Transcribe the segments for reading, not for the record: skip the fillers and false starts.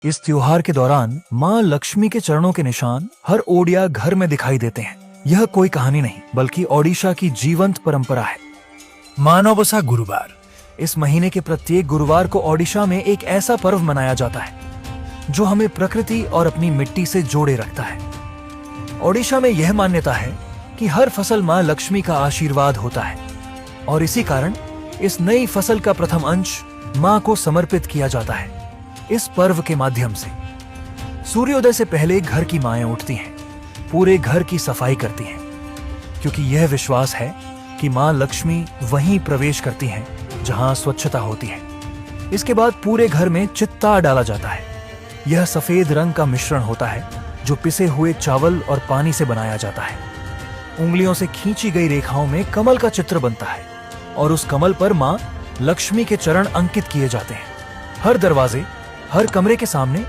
इस त्योहार के दौरान माँ लक्ष्मी के चरणों के निशान हर ओडिया घर में दिखाई देते हैं। यह कोई कहानी नहीं बल्कि ओडिशा की जीवंत परंपरा है। मानवसा गुरुवार। इस महीने के प्रत्येक गुरुवार को ओडिशा में एक ऐसा पर्व मनाया जाता है जो हमें प्रकृति और अपनी मिट्टी से जोड़े रखता है। ओडिशा में यह मान्यता है कि हर फसल माँ लक्ष्मी का आशीर्वाद होता है और इसी कारण इस नई फसल का प्रथम अंश माँ को समर्पित किया जाता है। इस पर्व के माध्यम से सूर्योदय से पहले घर की माएं उठती हैं, पूरे घर की सफाई करती हैं, क्योंकि यह विश्वास है कि माँ लक्ष्मी वहीं प्रवेश करती हैं जहां स्वच्छता होती है। इसके बाद पूरे घर में चित्ता डाला जाता है। यह सफेद रंग का मिश्रण होता है जो पिसे हुए चावल और पानी से बनाया जाता है। उंगलियों से खींची गई रेखाओं में कमल का चित्र बनता है और उस कमल पर माँ लक्ष्मी के चरण अंकित किए जाते हैं। हर दरवाजे, हर कमरे के सामने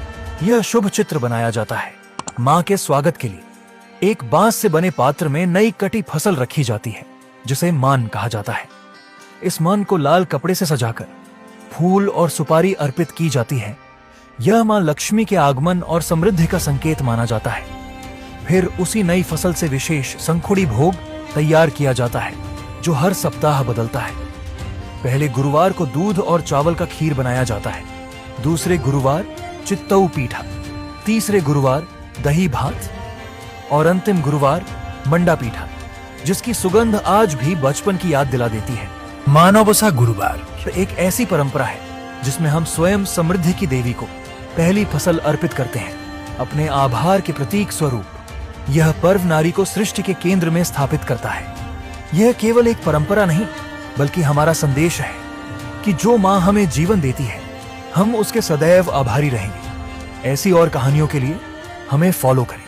यह शुभ चित्र बनाया जाता है। माँ के स्वागत के लिए एक बांस से बने पात्र में नई कटी फसल रखी जाती है जिसे मान कहा जाता है। इस मान को लाल कपड़े से सजाकर फूल और सुपारी अर्पित की जाती है। यह माँ लक्ष्मी के आगमन और समृद्धि का संकेत माना जाता है। फिर उसी नई फसल से विशेष संखुड़ी भोग तैयार किया जाता है जो हर सप्ताह बदलता है। पहले गुरुवार को दूध और चावल का खीर बनाया जाता है, दूसरे गुरुवार चित्तऊ पीठा, तीसरे गुरुवार दही भात और अंतिम गुरुवार मंडा पीठा, जिसकी सुगंध आज भी बचपन की याद दिला देती है। मानवसा गुरुवार एक ऐसी परंपरा है जिसमें हम स्वयं समृद्धि की देवी को पहली फसल अर्पित करते हैं, अपने आभार के प्रतीक स्वरूप। यह पर्व नारी को सृष्टि के केंद्र में स्थापित करता है। यह केवल एक परंपरा नहीं बल्कि हमारा संदेश है कि जो माँ हमें जीवन देती है हम उसके सदैव आभारी रहेंगे। ऐसी और कहानियों के लिए हमें फॉलो करें।